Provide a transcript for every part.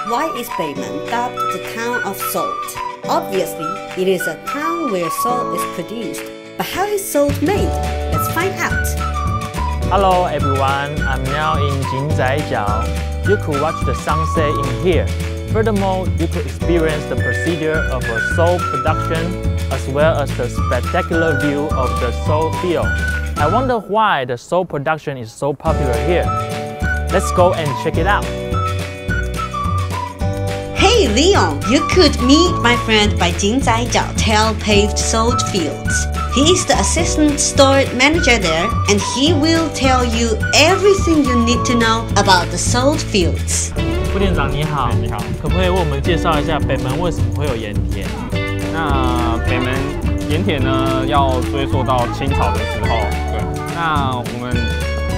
Why is Beimen dubbed the town of salt? Obviously, it is a town where salt is produced. But how is salt made? Let's find out. Hello everyone, I'm now in Jinzaijiao. You could watch the sunset in here. Furthermore, you could experience the procedure of a salt production as well as the spectacular view of the salt field. I wonder why the salt production is so popular here. Let's go and check it out. Hey Leon, you could meet my friend by Jinzaijiao Tail-Paved Salt Fields. He is the assistant store manager there, and he will tell you everything you need to know about the salt fields. 副店长你好，你好，可不可以为我们介绍一下北门为什么会有盐田？那北门盐田呢，要追溯到清朝的时候。对，那我们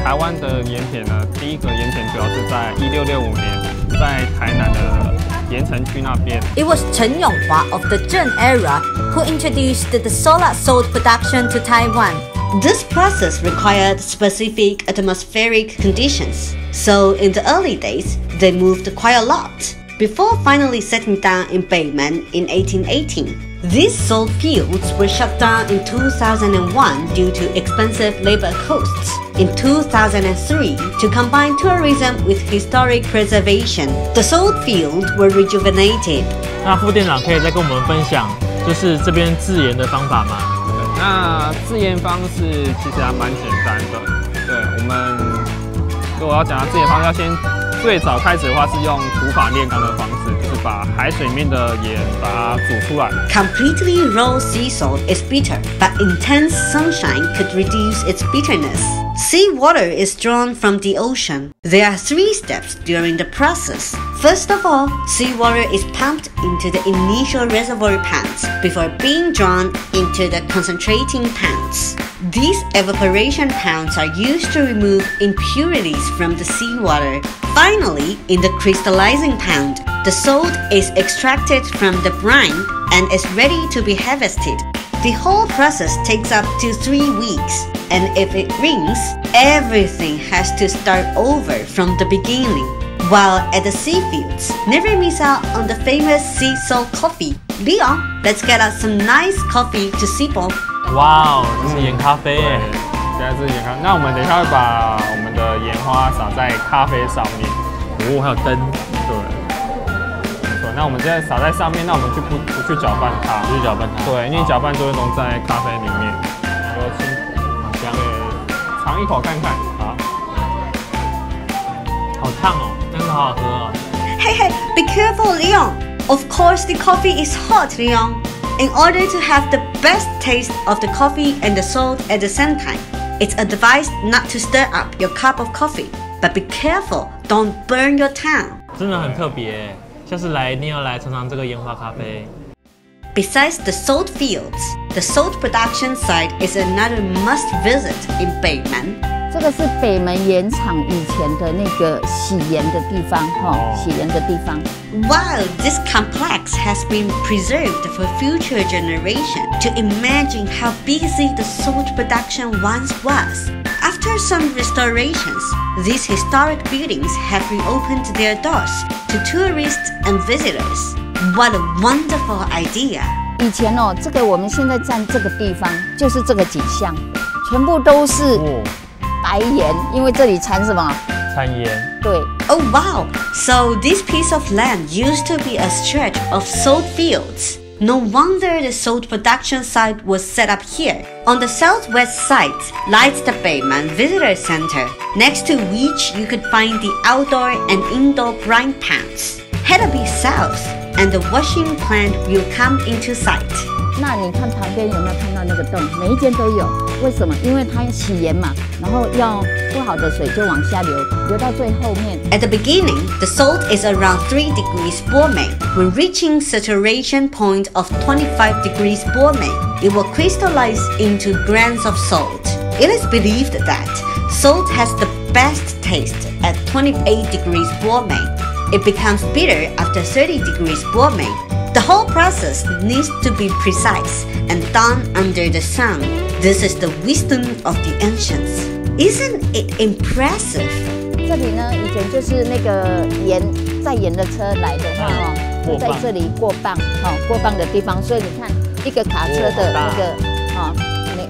台湾的盐田呢，第一个盐田主要是在1665年，在台南的盐城区那边。It was Chen Yonghua of the Zheng era who introduced the solar salt production to Taiwan. This process required specific atmospheric conditions, so in the early days, they moved quite a lot, before finally settling down in Beimen in 1818. These salt fields were shut down in 2001 due to expensive labor costs. In 2003, to combine tourism with historic preservation, the salt fields were rejuvenated. 那副店长可以再跟我们分享，就是这边制盐的方法吗？那制盐方式其实还蛮简单的。对，我们如果要讲到制盐方式，要先最早开始的话是用土法炼钢的方式，就是把海水里面的盐把它煮出来。Completely raw sea salt is bitter, but intense sunshine could reduce its bitterness. Seawater is drawn from the ocean. There are 3 steps during the process. First of all, seawater is pumped into the initial reservoir pans before being drawn into the concentrating pans. These evaporation pans are used to remove impurities from the seawater. Finally, in the crystallizing pan, the salt is extracted from the brine and is ready to be harvested. The whole process takes up to 3 weeks, and if it rains, everything has to start over from the beginning. While at the sea fields, never miss out on the famous sea salt coffee. Leon, let's get us some nice coffee to sip on. 哇哦，这是盐咖啡耶！现在是盐咖，那我们等一下会把我们的盐花撒在咖啡上面。哦，还有灯。对，没错。那我们现在撒在上面，那我们就不去搅拌它，不去搅拌它。对，因为搅拌就会溶在咖啡里面。有清好香诶，尝一口看看。好，好烫哦，但是好好喝哦。Hey, be careful, Leon. Of course, the coffee is hot, Leon. In order to have the best taste of the coffee and the salt at the same time, it's advised not to stir up your cup of coffee. But be careful, don't burn your tongue. 真的很特别，下次来一定要来尝尝这个盐花咖啡。Besides the salt fields, the salt production site is another must visit in Beimen. 这个是北门盐场以前的那个洗盐的地方，洗盐的地方。Wow, this complex has been preserved for future generations to imagine how busy the salt production once was. After some restorations, these historic buildings have reopened their doors to tourists and visitors. What a wonderful idea! 以前这个我们现在站这个地方就是这个景象，全部都是白盐，因为这里产什么？产盐。对。Oh wow! So this piece of land used to be a stretch of salt fields. No wonder the salt production site was set up here. On the southwest side lies the Beimen Visitor Center, next to which you could find the outdoor and indoor brine pans. Head a bit south, and the washing plant will come into sight. 那你看旁边有没有看到那个洞？每一间都有。为什么？因为它洗盐嘛，然后要不好的水就往下流，流到最后面。At the beginning, the salt is around 3 degrees boiling. When reaching saturation point of 25 degrees boiling, it will crystallize into grains of salt. It is believed that salt has the best taste at 28 degrees boiling. It becomes bitter after 30 degrees boiling. The whole process needs to be precise and done under the sun. This is the wisdom of the ancients. Isn't it impressive? 这里呢，以前就是那个载盐的车来的话，就在这里过磅，过磅的地方。所以你看，一个卡车的那个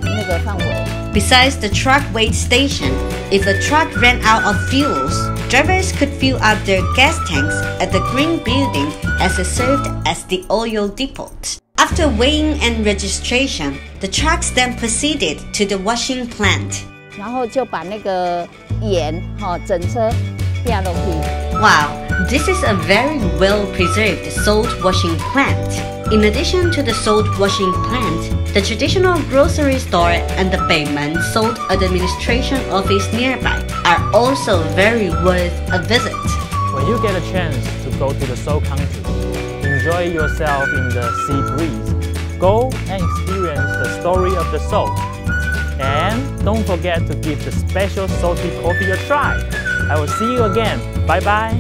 那个范围。Besides the truck weight station, if a truck ran out of fuels, drivers could fill up their gas tanks at the green building as it served as the oil depot. After weighing and registration, the trucks then proceeded to the washing plant. 然后就把那个盐整车掉落去。Wow, this is a very well-preserved salt washing plant. In addition to the salt washing plant, the traditional grocery store and the Beimen Salt Administration office nearby are also very worth a visit. When you get a chance to go to the Salt country, enjoy yourself in the sea breeze. Go and experience the story of the salt. And don't forget to give the special salty coffee a try. I will see you again. Bye bye.